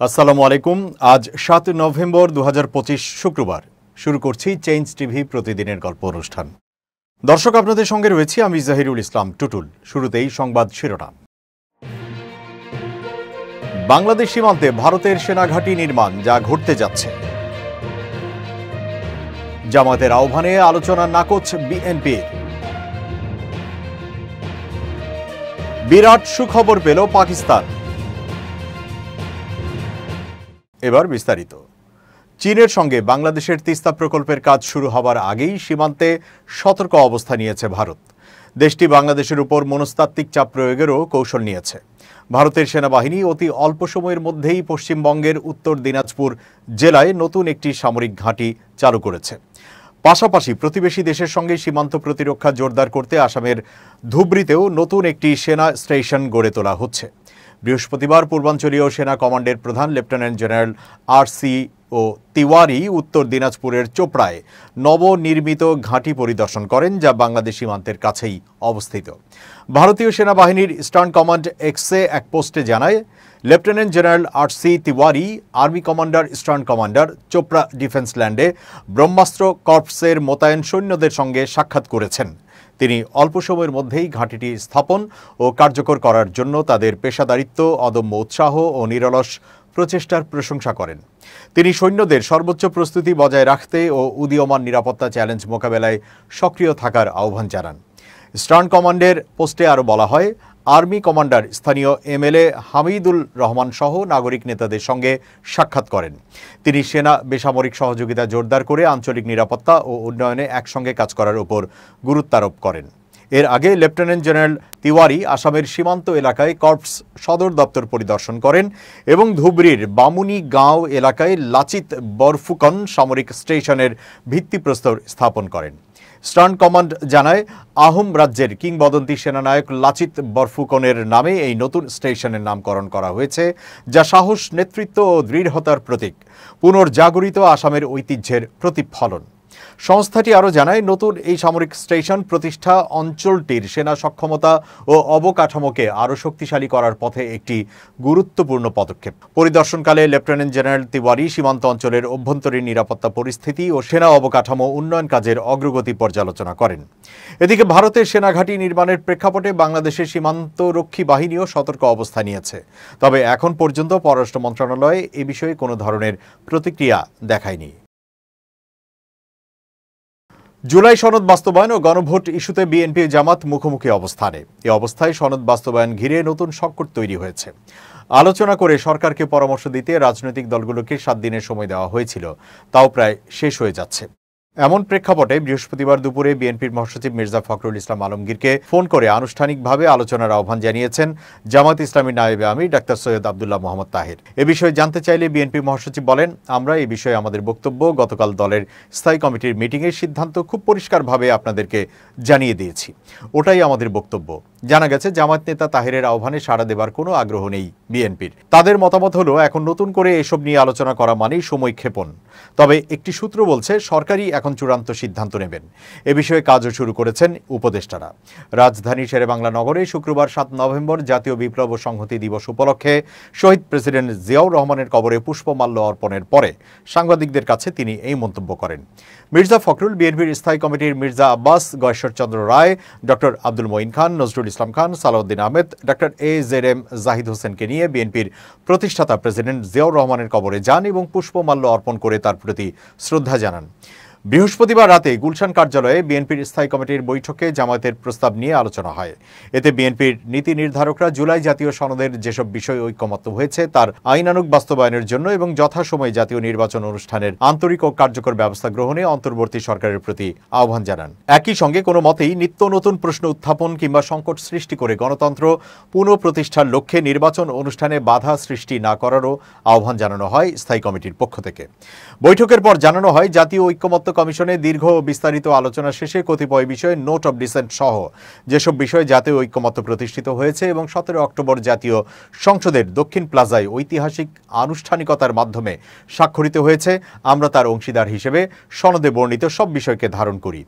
আসসালামু আলাইকুম। আজ ৭ নভেম্বর ২০২৫ শুক্রবার। শুরু করছি চেঞ্জ টিভি প্রতিদিনের গল্প অনুষ্ঠান। দর্শক, আপনাদের সঙ্গে রয়েছি আমি জাহিরুল ইসলাম টুটুল। শুরুতেই সংবাদ শিরোনাম। বাংলাদেশ সীমান্তে ভারতের সেনাঘাঁটি নির্মাণ যা ঘটতে যাচ্ছে। জামাতের আহ্বানে আলোচনা নাকচ বিএনপির। বিরাট সুখবর পেল পাকিস্তান। এবার বিস্তারিত। চীনের সঙ্গে বাংলাদেশের তিস্তা প্রকল্পের কাজ শুরু হবার আগেই সীমান্তে সতর্ক অবস্থা নিয়েছে ভারত। দেশটি বাংলাদেশের উপর মনস্তাত্ত্বিক চাপ প্রয়োগেরও কৌশল নিয়েছে। ভারতের সেনাবাহিনী অতি অল্প সময়ের মধ্যেই পশ্চিমবঙ্গের উত্তর দিনাজপুর জেলায় নতুন একটি সামরিক ঘাঁটি চালু করেছে। পাশাপাশি প্রতিবেশী দেশের সঙ্গে সীমান্ত প্রতিরক্ষা জোরদার করতে আসামের ধুবড়ীতেও নতুন একটি সেনা স্টেশন গড়ে তোলা হচ্ছে। বৃহস্পতিবার পূর্বাঞ্চলীয় সেনা কমান্ডের প্রধান লেফটেন্যান্ট জেনারেল আর.সি. তিওয়ারি উত্তর দিনাজপুরের চোপড়ায় নবনির্মিত ঘাঁটি পরিদর্শন করেন, যা বাংলাদেশ সীমান্তের কাছেই অবস্থিত। ভারতীয় সেনাবাহিনীর ইস্টার্ন কমান্ড এক্সে এক পোস্টে জানায়, lieutenant general R C. Tiwari army commander eastern commander Chopra defence ল্যান্ডে ব্রহ্মাস্ত্র কর্পসের মোতায়েন সৈন্যদের সঙ্গে সাক্ষাৎ করেছেন। তিনি অল্প সময়ের মধ্যেই ঘাঁটিটি স্থাপন ও কার্যকর করার জন্য তাদের পেশাদারিত্ব, অদম্য উৎসাহ ও নিরলস প্রচেষ্টার প্রশংসা করেন। তিনি সৈন্যদের সর্বোচ্চ প্রস্তুতি বজায় রাখতে ও উদীয়মান নিরাপত্তা চ্যালেঞ্জ মোকাবেলায় সক্রিয় থাকার আহ্বান জানান। ইস্টার্ন কমান্ডের পোস্টে আরও বলা হয়, আর্মি কমান্ডার স্থানীয় এমএলএ হামিদুল রহমান সহ নাগরিক নেতাদের সঙ্গে সাক্ষাৎ করেন। তিনি সেনা বেসামরিক সহযোগিতা জোরদার করে আঞ্চলিক নিরাপত্তা ও উন্নয়নে একসঙ্গে কাজ করার উপর গুরুত্বারোপ করেন। এর আগে লেফটেন্যান্ট জেনারেল তিওয়ারি আসামের সীমান্ত এলাকায় কর্পস সদর দপ্তর পরিদর্শন করেন এবং ধুবড়ীর বামুনি গাঁও এলাকায় লাচিত বরফুকন সামরিক স্টেশনের ভিত্তিপ্রস্তর স্থাপন করেন। ইস্টার্ন কমান্ড জানায়, আহোম রাজ্যের কিংবদন্তি সেনানায়ক লাচিত বরফুকনের নামে এই নতুন স্টেশনের নামকরণ করা হয়েছে, যা সাহস, নেতৃত্ব ও দৃঢ়তার প্রতীক, পুনর্জাগরিত আসামের ঐতিহ্যের প্রতিফলন। সংস্থাটি আরও জানায়, নতুন এই সামরিক স্টেশন প্রতিষ্ঠা অঞ্চলটির সেনা সক্ষমতা ও অবকাঠামোকে আরও শক্তিশালী করার পথে একটি গুরুত্বপূর্ণ পদক্ষেপ। পরিদর্শনকালে লেফটেন্যান্ট জেনারেল তিওয়ারি সীমান্ত অঞ্চলের অভ্যন্তরীণ নিরাপত্তা পরিস্থিতি ও সেনা অবকাঠামো উন্নয়ন কাজের অগ্রগতি পর্যালোচনা করেন। এদিকে ভারতের সেনাঘাঁটি নির্মাণের প্রেক্ষাপটে বাংলাদেশের সীমান্তরক্ষী বাহিনীও সতর্ক অবস্থা নিয়েছে। তবে এখন পর্যন্ত পররাষ্ট্র মন্ত্রণালয় এ বিষয়ে কোনো ধরনের প্রতিক্রিয়া দেখায়নি। জুলাই সনদ বাস্তবায়ন ও গণভোট ইস্যুতে বিএনপি জামাত মুখোমুখি অবস্থানে। এ অবস্থায় সনদ বাস্তবায়ন ঘিরে নতুন সংকট তৈরি হয়েছে। আলোচনা করে সরকারকে পরামর্শ দিতে রাজনৈতিক দলগুলোকে 7 দিনের সময় দেওয়া হয়েছিল, তাও প্রায় শেষ হয়ে যাচ্ছে। এমন প্রেক্ষাপটে বৃহস্পতিবার দুপুরে বিএনপির মহাসচিব মির্জা ফখরুল ইসলাম আলমগীরকে ফোন করে আনুষ্ঠানিকভাবে আলোচনার আহ্বান জানিয়েছেন জামাত ইসলামীর নায়েবে আমির ডাক্তার সৈয়দ আবদুল্লাহ মোহাম্মদ তাহের। এ বিষয়ে জানতে চাইলে বিএনপির মহাসচিব বলেন, আমরা এই বিষয়ে আমাদের বক্তব্য গতকাল দলের স্থায়ী কমিটির মিটিংয়ের সিদ্ধান্ত খুব পরিষ্কারভাবে আপনাদেরকে জানিয়ে দিয়েছি, ওটাই আমাদের বক্তব্য। জানা গেছে, জামাত নেতা তাহেরের আহ্বানে সাড়া দেবার কোনো আগ্রহ নেই বিএনপির। তাদের মতামত হলো, এখন নতুন করে এসব নিয়ে আলোচনা করা মানেই সময় ক্ষেপণ। তবে একটি সূত্র বলছে, সরকারই এখন চূড়ান্ত সিদ্ধান্ত নেবেন। এ বিষয়ে কাজও শুরু করেছেন উপদেষ্টারা। রাজধানী শেরেবাংলা নগরে শুক্রবার 7 নভেম্বর জাতীয় বিপ্লব ও সংহতি দিবস উপলক্ষে শহীদ প্রেসিডেন্ট জিয়াউর রহমানের কবরে পুষ্পমাল্য অর্পণের পরে সাংবাদিকদের কাছে তিনি এই মন্তব্য করেন। মির্জা ফখরুল, বিএনপির স্থায়ী কমিটির মির্জা আব্বাস, গয়েশ্বরচন্দ্র রায়, ডক্টর আব্দুল মঈন খান, নজরুল ইসলাম খান, সালাউদ্দিন আহমেদ, ডক্টর AZM জাহিদ হোসেনকে নিয়ে বিএনপির প্রতিষ্ঠাতা প্রেসিডেন্ট জিয়াউর রহমানের কবরে যান এবং পুষ্পমাল্য অর্পণ করে তার প্রতি শ্রদ্ধা জানান। বৃহস্পতিবার রাতে গুলশান কার্যালয়ে বিএনপির স্থায়ী কমিটির বৈঠকে জামায়াতের প্রস্তাব নিয়ে আলোচনা হয়। এতে বিএনপির নীতি নির্ধারকরা জুলাই জাতীয় সনদের যেসব বিষয় ঐকমত্য হয়েছে তার আইনানুগ বাস্তবায়নের জন্য এবং যথাসময়ে জাতীয় নির্বাচন অনুষ্ঠানের আন্তরিক ও কার্যকর ব্যবস্থা গ্রহণে অন্তর্বর্তী সরকারের প্রতি আহ্বান জানান। একই সঙ্গে কোনো মতেই নিত্য নতুন প্রশ্ন উত্থাপন কিংবা সংকট সৃষ্টি করে গণতন্ত্র পুনঃপ্রতিষ্ঠার লক্ষ্যে নির্বাচন অনুষ্ঠানে বাধা সৃষ্টি না করারও আহ্বান জানানো হয় স্থায়ী কমিটির পক্ষ থেকে। বৈঠকের পর জানানো হয়, জাতীয় ঐকমত্য কমিশনে দীর্ঘ ও বিস্তারিত আলোচনা শেষে কতিপয় বিষয়ে নোট অব ডিসেন্ট সহ যেসব বিষয়ে জাতীয় ঐক্যমত্য প্রতিষ্ঠিত হয়েছে এবং 17 অক্টোবর জাতীয় সংসদের দক্ষিণ প্লাজায় ঐতিহাসিক আনুষ্ঠানিকতার মাধ্যমে স্বাক্ষরিত হয়েছে, আমরা তার অংশীদার হিসেবে সনদে বর্ণিত সব বিষয়কে ধারণ করি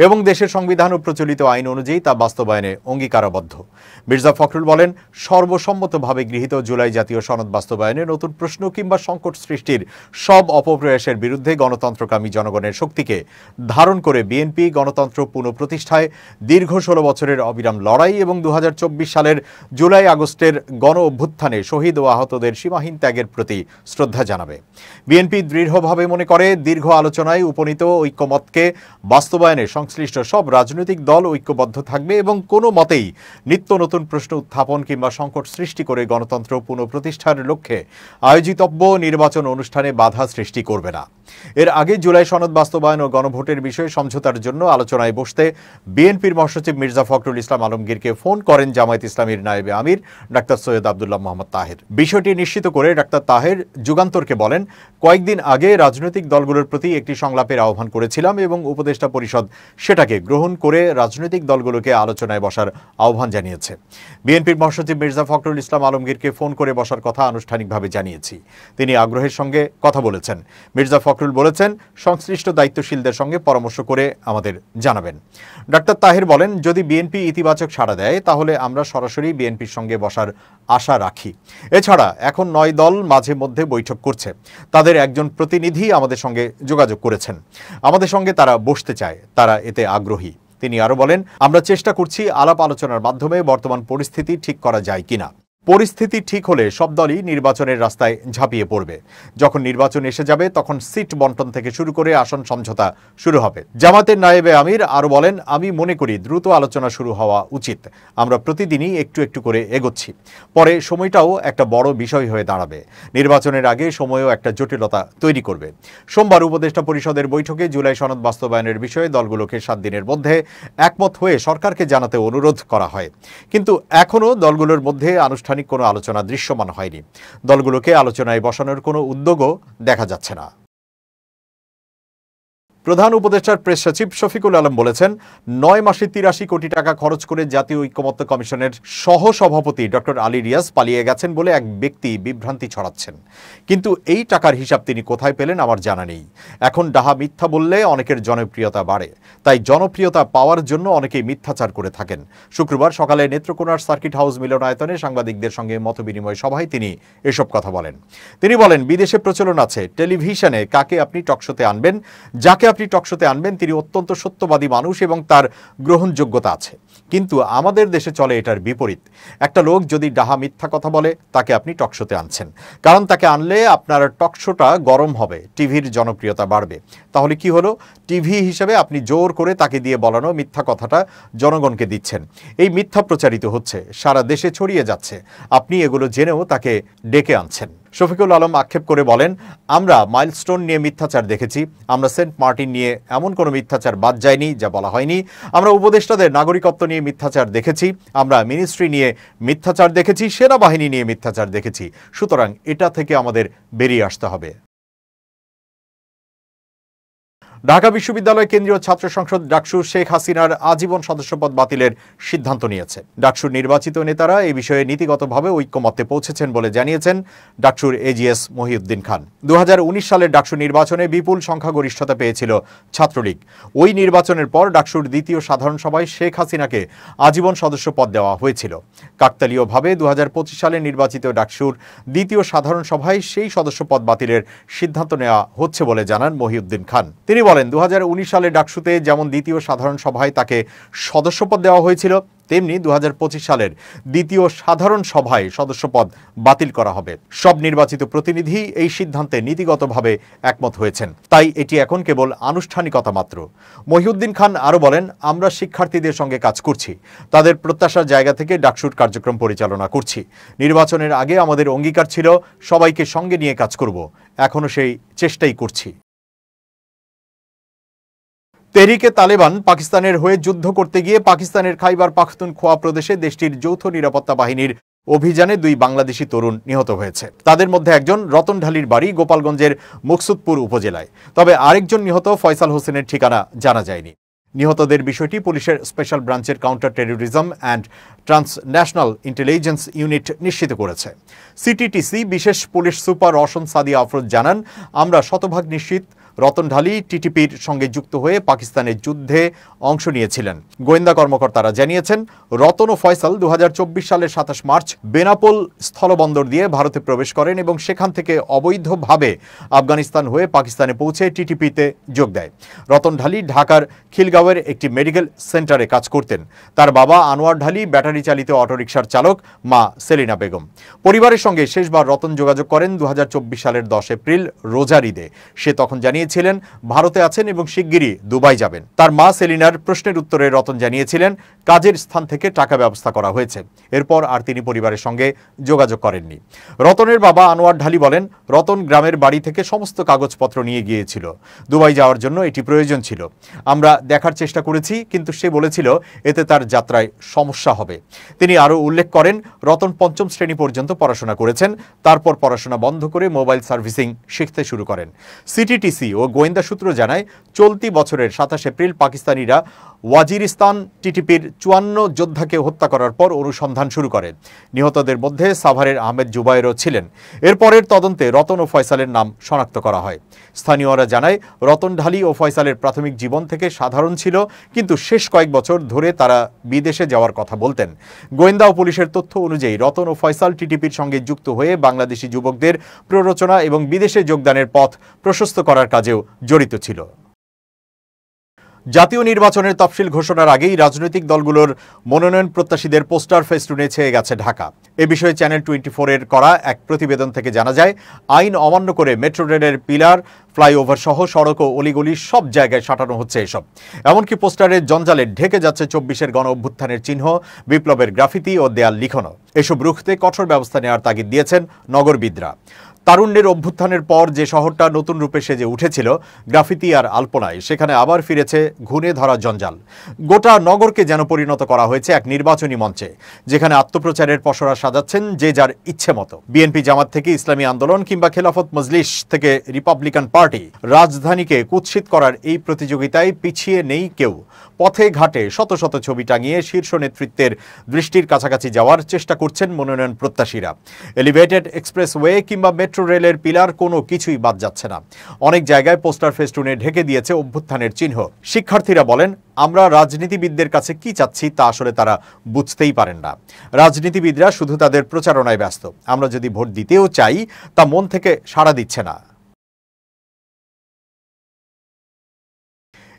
এবং দেশের সংবিধান ও প্রচলিত আইন অনুযায়ী তা বাস্তবায়নে অঙ্গীকারাবদ্ধ। মির্জা ফখরুল বলেন, সর্বসম্মতভাবে গৃহীত জুলাই জাতীয় সনদ বাস্তবায়নে নতুন প্রশ্ন কিংবা সংকট সৃষ্টির সব অপপ্রয়াসের বিরুদ্ধে গণতন্ত্রকামী জনগণের শক্তিকে ধারণ করে বিএনপি গণতন্ত্র পুনঃপ্রতিষ্ঠায় দীর্ঘ 16 বছরের অবিরাম লড়াই এবং 2024 সালের জুলাই আগস্টের গণ অভ্যুত্থানে শহীদ ও আহতদের সীমাহীন ত্যাগের প্রতি শ্রদ্ধা জানাবে। বিএনপি দৃঢ়ভাবে মনে করে, দীর্ঘ আলোচনায় উপনীত ঐক্যমতকে বাস্তবায়নে সংশ্লিষ্ট সব রাজনৈতিক দল ঐক্যবদ্ধ থাকবে এবং কোনো মতেই নিত্য নতুন প্রশ্ন উত্থাপন কিংবা সংকট সৃষ্টি করে গণতন্ত্র পুনঃপ্রতিষ্ঠার লক্ষ্যে আয়োজিতব্য নির্বাচন অনুষ্ঠানে বাধা সৃষ্টি করবে না। এর আগে জুলাই সনদ বাস্তবায়ন ও গণভোটের বিষয়ে সমঝোতার জন্য আলোচনায় বসতে বিএনপির মহাসচিব মির্জা ফখরুল ইসলাম আলমগীরকে ফোন করেন জামায়াত ইসলামীর নায়েবে আমির ডাক্তার সৈয়দ আব্দুল্লাহ মোহাম্মদ তাহের। বিষয়টি নিশ্চিত করে ডাক্তার তাহের যুগান্তরকে বলেন, কয়েকদিন আগে রাজনৈতিক দলগুলোর প্রতি একটি সংলাপের আহ্বান করেছিলাম এবং উপদেষ্টা পরিষদ সেটাকে গ্রহণ করে রাজনৈতিক দলগুলোকে আলোচনায় বসার আহ্বান জানিয়েছে। বিএনপির মহাসচিব মির্জা ফখরুল ইসলাম আলমগীরকে ফোন করে বসার কথা আনুষ্ঠানিকভাবে জানিয়েছি। তিনি আগ্রহের সঙ্গে কথা বলেছেন। মির্জা ফখরুল বলেছেন, সংশ্লিষ্ট দায়িত্বশীলদের সঙ্গে পরামর্শ করে আমাদের জানাবেন। ডাক্তার তাহের বলেন, যদি বিএনপি ইতিবাচক সাড়া দেয় তাহলে আমরা সরাসরি বিএনপির সঙ্গে বসার আশা রাখি। এছাড়া এখন 9 দল মাঝে মধ্যে বৈঠক করছে, তাদের একজন প্রতিনিধি আমাদের সঙ্গে যোগাযোগ করেছেন, আমাদের সঙ্গে তারা বসতে চায়, তারা এতে আগ্রহী। তিনি আরো বলেন, আমরা চেষ্টা করছি আলাপ আলোচনার মাধ্যমে বর্তমান পরিস্থিতি ঠিক করা যায় কিনা। পরিস্থিতি ঠিক হলে সব দলই নির্বাচনের রাস্তায় ঝাঁপিয়ে পড়বে। যখন নির্বাচন এসে যাবে তখন সিট বন্টন থেকে শুরু করে আসন সমঝোতা শুরু হবে। জামাতের নায়েবে আমির আরো বলেন, আমি মনে করি দ্রুত আলোচনা শুরু হওয়া উচিত। আমরা প্রতিদিনই একটু একটু করে এগোচ্ছি, পরে সময়টাও একটা বড় বিষয় হয়ে দাঁড়াবে। নির্বাচনের আগে সময়ও একটা জটিলতা তৈরি করবে। সোমবার উপদেষ্টা পরিষদের বৈঠকে জুলাই সনদ বাস্তবায়নের বিষয়ে দলগুলোকে 7 দিনের মধ্যে একমত হয়ে সরকারকে জানাতে অনুরোধ করা হয়, কিন্তু এখনও দলগুলোর মধ্যে আনুষ্ঠানিক কোনো আলোচনা দৃশ্যমান হয়নি। দলগুলোকে আলোচনায় বসানোর কোনো উদ্যোগও দেখা যাচ্ছে না। প্রধান উপদেষ্টার প্রেস সচিব শফিকুল আলম বলেছেন, 9 মাসে 83 কোটি টাকা খরচ করে জাতীয় ঐক্যমত্য কমিশনের সহসভাপতি ডক্টর আলী রিয়াজ পালিয়ে গেছেন বলে এক ব্যক্তি বিভ্রান্তি ছড়াচ্ছেন। কিন্তু এই টাকার হিসাব তিনি কোথায় পেলেন আমার জানা নেই। এখন ডাহা মিথ্যা বললে অনেকের জনপ্রিয়তা বাড়ে, তাই জনপ্রিয়তা পাওয়ার জন্য অনেকেই মিথ্যাচার করে থাকেন। শুক্রবার সকালে নেত্রকোনার সার্কিট হাউস মিলনায়তনে সাংবাদিকদের সঙ্গে মতবিনিময় সভায় তিনি এসব কথা বলেন। তিনি বলেন, বিদেশে প্রচলন আছে টেলিভিশনে কাকে আপনি টকশোতে আনবেন, যাকে আপনি টকশোতে আনবেন তিনি অত্যন্ত সত্যবাদী মানুষ এবং তার গ্রহণযোগ্যতা আছে। কিন্তু আমাদের দেশে চলে এটার বিপরীত। একটা লোক যদি ডাহা মিথ্যা কথা বলে তাকে আপনি টকশোতে আনছেন, কারণ তাকে আনলে আপনার টকশোটা গরম হবে, টিভির জনপ্রিয়তা বাড়বে। তাহলে কি হলো? টিভি হিসেবে আপনি জোর করে তাকে দিয়ে বলানো মিথ্যা কথাটা জনগণকে দিচ্ছেন। এই মিথ্যা প্রচারিত হচ্ছে, সারা দেশে ছড়িয়ে যাচ্ছে, আপনি এগুলো জেনেও তাকে ডেকে আনছেন। শফিকুল আলম আক্ষেপ করে বলেন, আমরা মাইলস্টোন নিয়ে মিথ্যাচার দেখেছি, আমরা সেন্ট মার্টিন নিয়ে এমন কোনো মিথ্যাচার বাদ যায়নি যা বলা হয়নি। আমরা উপদেষ্টাদের নাগরিকত্ব নিয়ে মিথ্যাচার দেখেছি, আমরা মিনিস্ট্রি নিয়ে মিথ্যাচার দেখেছি, সেনাবাহিনী নিয়ে মিথ্যাচার দেখেছি। সুতরাং এটা থেকে আমাদের বেরিয়ে আসতে হবে। ঢাকা বিশ্ববিদ্যালয় কেন্দ্রীয় ছাত্র সংসদ ডাকসু শেখ হাসিনার আজীবন সদস্যপদ বাতিলের সিদ্ধান্ত নিয়েছে। ডাকসুর নির্বাচিত নেতারা এই বিষয়ে নীতিগতভাবে ঐক্যমত্যে পৌঁছেছেন বলে জানিয়েছেন ডাকসুর এজিএস মহিউদ্দিন খান। 2019 সালের ডাকসু নির্বাচনে বিপুল সংখ্যাগরিষ্ঠতা পেয়েছিল ছাত্রলীগ। ওই নির্বাচনের পর ডাকসুর দ্বিতীয় সাধারণ সভায় শেখ হাসিনাকে আজীবন সদস্যপদ দেওয়া হয়েছিল। কাকতালীয়ভাবে 2025 সালে নির্বাচিত ডাকসুর দ্বিতীয় সাধারণ সভায় সেই সদস্যপদ বাতিলের সিদ্ধান্ত নেওয়া হচ্ছে বলে জানান মহিউদ্দিন খান। তিনি বলেন, 2019 সালে ডাকসুতে যেমন দ্বিতীয় সাধারণ সভায় তাকে সদস্যপদ দেওয়া হয়েছিল, তেমনি 2025 সালের দ্বিতীয় সাধারণ সভায় সদস্যপদ বাতিল করা হবে। সব নির্বাচিত প্রতিনিধি এই সিদ্ধান্তে নীতিগতভাবে একমত হয়েছেন, তাই এটি এখন কেবল আনুষ্ঠানিকতা মাত্র। মহিউদ্দিন খান আরও বলেন, আমরা শিক্ষার্থীদের সঙ্গে কাজ করছি, তাদের প্রত্যাশার জায়গা থেকে ডাকসুর কার্যক্রম পরিচালনা করছি। নির্বাচনের আগে আমাদের অঙ্গীকার ছিল সবাইকে সঙ্গে নিয়ে কাজ করব, এখনও সেই চেষ্টাই করছি। তেহরিকে তালেবান পাকিস্তানের হয়ে যুদ্ধ করতে গিয়ে পাকিস্তানের খাইবার পাখতুনখোয়া প্রদেশে দেশটির যৌথ নিরাপত্তা বাহিনীর অভিযানে 2 বাংলাদেশি তরুণ নিহত হয়েছে। তাদের মধ্যে একজন রতনঢালির বাড়ি গোপালগঞ্জের মুকসুদপুর উপজেলায়, তবে আরেকজন নিহত ফয়সাল হোসেনের ঠিকানা জানা যায়নি। নিহতদের বিষয়টি পুলিশের স্পেশাল ব্রাঞ্চের counter terrorism and transnational intelligence unit নিশ্চিত করেছে। সিটিটিসি বিশেষ পুলিশ সুপার রওশন সাদিয়া আফরোজ জানান, আমরা শতভাগ নিশ্চিত রতনঢালি টিটিপির সঙ্গে যুক্ত হয়ে পাকিস্তানের যুদ্ধে অংশ নিয়েছিলেন। গোয়েন্দা কর্মকর্তারা জানিয়েছেন, রতন ও ফয়সাল 2024 সালের 27 মার্চ বেনাপোল স্থলবন্দর দিয়ে ভারতে প্রবেশ করেন এবং সেখান থেকে অবৈধভাবে আফগানিস্তান হয়ে পাকিস্তানে পৌঁছে টিটিপিতে যোগ দেয়। রতনঢালি ঢাকার খিলগাঁওয়ের একটি মেডিকেল সেন্টারে কাজ করতেন। তার বাবা আনোয়ার ঢালি ব্যাটারি চালিত অটোরিকশার চালক, মা সেলিনা বেগম। পরিবারের সঙ্গে শেষবার রতন যোগাযোগ করেন 2024 সালের 10 এপ্রিল রোজার ঈদে। সে তখন জানিয়েছিলেন ভারতে আছেন এবং শিগগিরই দুবাই যাবেন। তার মা সেলিনার প্রশ্নের উত্তরে রতন জানিয়েছিলেন কাজের স্থান থেকে টাকা ব্যবস্থা করা হয়েছে। এরপর আর তিনি পরিবারের সঙ্গে যোগাযোগ করেননি। রতনের বাবা আনোয়ার ঢালি বলেন, রতন গ্রামের বাড়ি থেকে সমস্ত কাগজপত্র নিয়ে গিয়েছিল। দুবাই যাওয়ার জন্য এটি প্রয়োজন ছিল। আমরা দেখার চেষ্টা করেছি, কিন্তু সে বলেছিল এতে তার যাত্রায় সমস্যা হবে। তিনি আরও উল্লেখ করেন, রতন 5ম শ্রেণী পর্যন্ত পড়াশোনা করেছেন। তারপর পড়াশোনা বন্ধ করে মোবাইল সার্ভিসিং শিখতে শুরু করেন। সিটিটিসি ও গোয়েন্দা সূত্র জানায়, চলতি বছরের 27 এপ্রিল পাকিস্তানিরা ওয়াজিরিস্তান টিটিপির 54 যোদ্ধাকে হত্যা করার পর অনুসন্ধান শুরু করে। নিহতদের মধ্যে সাভারের আহমেদ জুবায়েরও ছিলেন। এরপরের তদন্তে রতন ও ফয়সালের নাম শনাক্ত করা হয়। স্থানীয়রা জানায়, রতনঢালি ও ফয়সালের প্রাথমিক জীবন থেকে সাধারণ ছিল, কিন্তু শেষ কয়েক বছর ধরে তারা বিদেশে যাওয়ার কথা বলতেন। গোয়েন্দা ও পুলিশের তথ্য অনুযায়ী রতন ও ফয়সাল টিটিপির সঙ্গে যুক্ত হয়ে বাংলাদেশি যুবকদের প্ররোচনা এবং বিদেশে যোগদানের পথ প্রশস্ত করার কাজেও জড়িত ছিল। জাতীয় নির্বাচনের তফসিল ঘোষণার আগেই রাজনৈতিক দলগুলোর মনোনয়ন প্রত্যাশীদের পোস্টার ফেস্টুনে ছেয়ে গেছে ঢাকা। এ বিষয়ে চ্যানেল 24-এর করা এক প্রতিবেদন থেকে জানা যায়, আইন অমান্য করে মেট্রো রেলের পিলার, ফ্লাইওভার সহ সড়ক ও অলিগলি সব জায়গায় সাঁটানো হচ্ছে এসব। এমনকি পোস্টারের জঞ্জালে ঢেকে যাচ্ছে 24-এর গণ অভ্যুত্থানের চিহ্ন, বিপ্লবের গ্রাফিতি ও দেয়াল লিখনও। এসব রুখতে কঠোর ব্যবস্থা নেওয়ার তাগিদ দিয়েছেন নগরবিদরা। তারুণ্যের অভ্যুত্থানের পর যে শহরটা নতুন রূপে সেজে উঠেছিল গ্রাফিতি আর আলপনায়, সেখানে আবার ফিরেছে ঘুণে ধরা জঞ্জাল। গোটা নগরকে যেন পরিণত করা হয়েছে এক নির্বাচনী মঞ্চে, যেখানে আত্মপ্রচারের পসরা সাজাচ্ছেন যে যার ইচ্ছে মতো। বিএনপি, জামাত থেকে ইসলামী আন্দোলন কিংবা খেলাফত মজলিস থেকে রিপাবলিকান পার্টি, রাজধানীকে কুৎসিত করার এই প্রতিযোগিতায় পিছিয়ে নেই কেউ। পথে ঘাটে শত শত ছবি টাঙিয়ে শীর্ষ নেতৃত্বের দৃষ্টির কাছাকাছি যাওয়ার চেষ্টা করছেন মনোনয়ন প্রত্যাশীরা। এলিভেটেড এক্সপ্রেসওয়ে কিংবা মেট্রো রেলের পিলার কোনো কিছুই বাদ যাচ্ছে না। অনেক জায়গায় পোস্টার ফেস্টুনে ঢেকে দিয়েছে অভ্যুত্থানের চিহ্ন। শিক্ষার্থীরা বলেন, আমরা রাজনীতিবিদদের কাছে কি চাচ্ছি তা আসলে তারা বুঝতেই পারেন না। রাজনীতিবিদরা শুধু তাদের প্রচারণায় ব্যস্ত। আমরা যদি ভোট দিতেও চাই, তা মন থেকে সাড়া দিচ্ছে না।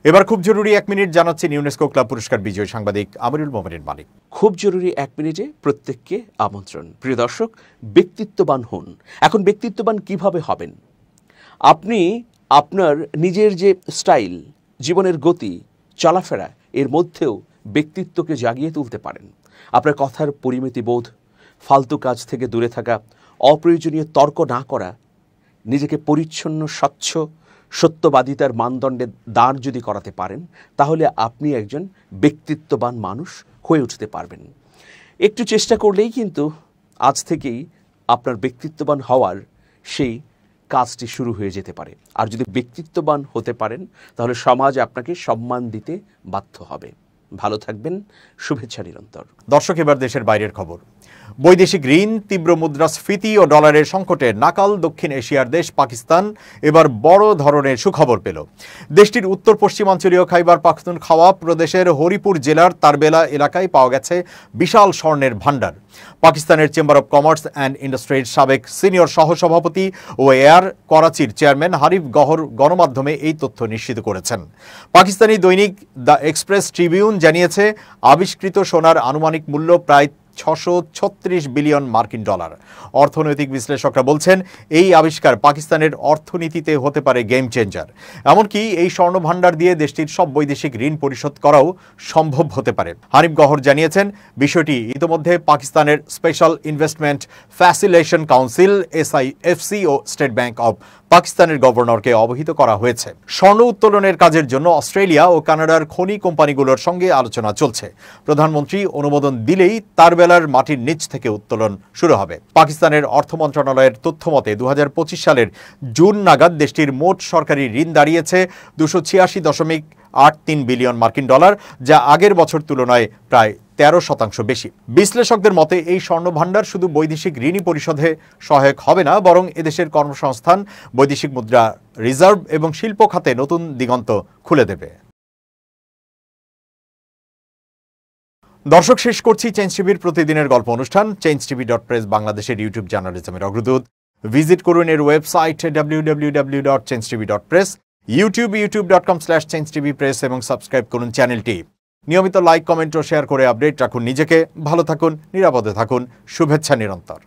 এবার খুব জরুরি 1 মিনিট জানাচ্ছেন ইউনেস্কো ক্লাব পুরস্কার বিজয়ী সাংবাদিক আমিরুল মোমিনিন মানিক। খুব জরুরি 1 মিনিটে প্রত্যেককে আমন্ত্রণ। প্রিয় দর্শক, ব্যক্তিত্ববান হন। এখন ব্যক্তিত্ববান কিভাবে হবেন? আপনি আপনার নিজের যে স্টাইল, জীবনের গতি, চলাফেরা, এর মধ্যেও ব্যক্তিত্বকে জাগিয়ে তুলতে পারেন। আপনার কথার পরিমিতি বোধ, ফালতু কাজ থেকে দূরে থাকা, অপ্রয়োজনীয় তর্ক না করা, নিজেকে পরিচ্ছন্ন, স্বচ্ছ, সত্যবাদিতার মানদণ্ডে দাঁড় যদি করাতে পারেন, তাহলে আপনি একজন ব্যক্তিত্ববান মানুষ হয়ে উঠতে পারবেন। একটু চেষ্টা করলেই কিন্তু আজ থেকেই আপনার ব্যক্তিত্ববান হওয়ার সেই কাজটি শুরু হয়ে যেতে পারে। আর যদি ব্যক্তিত্ববান হতে পারেন, তাহলে সমাজ আপনাকে সম্মান দিতে বাধ্য হবে। ভালো থাকবেন, শুভেচ্ছা নিরন্তর। দর্শক, এবার দেশের বাইরের খবর। বৈদেশিক ঋণ, তীব্র মুদ্রাস্ফীতি ও ডলারের সংকটে নাকাল দক্ষিণ এশিয়ার দেশ পাকিস্তান এবার বড় ধরনের সুখবর পেল। দেশটির উত্তর পশ্চিমাঞ্চলীয় খাইবার পাখতুনখাওয়া প্রদেশের হরিপুর জেলার তারবেলা এলাকায় পাওয়া গেছে বিশাল স্বর্ণের ভাণ্ডার। পাকিস্তানের চেম্বার অব কমার্স অ্যান্ড ইন্ডাস্ট্রির সাবেক সিনিয়র সহসভাপতি ও এয়ার করাচির চেয়ারম্যান হারিফ গহর গণমাধ্যমে এই তথ্য নিশ্চিত করেছেন। পাকিস্তানি দৈনিক দ্য এক্সপ্রেস ট্রিবিউন জানিয়েছে, আবিষ্কৃত সোনার আনুমানিক মূল্য প্রায় 636 বিলিয়ন মার্কিন ডলার। অর্থনৈতিক বিশ্লেষকরা বলছেন, এই আবিষ্কার পাকিস্তানের অর্থনীতিতে হতে পারে গেম চেঞ্জার। এমনকি এই স্বর্ণ ভাণ্ডার দিয়ে দেশটির সব বৈদেশিক ঋণ পরিশোধ করাও সম্ভব হতে পারে। হানিফ গহর জানিয়েছেন, বিষয়টি ইতিমধ্যে পাকিস্তানের special investment facilitation council SIFC ও স্টেট ব্যাংক অব পাকিস্তানের গভর্নরকে অবহিত করা হয়েছে। স্বর্ণ উত্তোলনের কাজের জন্য অস্ট্রেলিয়া ও কানাডার খনি কোম্পানিগুলোর সঙ্গে আলোচনা চলছে। প্রধানমন্ত্রী অনুমোদন দিলেই তারবেলার মাটির নিচ থেকে উত্তোলন শুরু হবে। পাকিস্তানের অর্থ মন্ত্রণালয়ের তথ্য মতে 2025 সালের জুন নাগাদ দেশটির মোট সরকারি ঋণ দাঁড়িয়েছে 286.83 বিলিয়ন মার্কিন ডলার, যা আগের বছর তুলনায় প্রায় 13% বেশি। বিশ্লেষকদের মতে এই স্বর্ণ ভাণ্ডার শুধু বৈদেশিক ঋণই পরিশোধে সহায়ক হবে না, বরং এদেশের কর্মসংস্থান, বৈদেশিক মুদ্রা রিজার্ভ এবং শিল্প খাতে নতুন দিগন্ত খুলে দেবে। দর্শক, শেষ করছি চেঞ্জ টিভির প্রতিদিনের গল্প অনুষ্ঠান। changetv.press বাংলাদেশের ইউটিউব জার্নালিজমের অগ্রদূত। ভিজিট করুন এর ওয়েবসাইট www.changetv.press, youtube.com/changetvpress এবং সাবস্ক্রাইব করুন চ্যানেলটি। নিয়মিত লাইক, কমেন্ট ও শেয়ার করে আপডেট রাখুন নিজেকে। ভালো থাকুন, নিরাপদে থাকুন। শুভেচ্ছা নিরন্তর।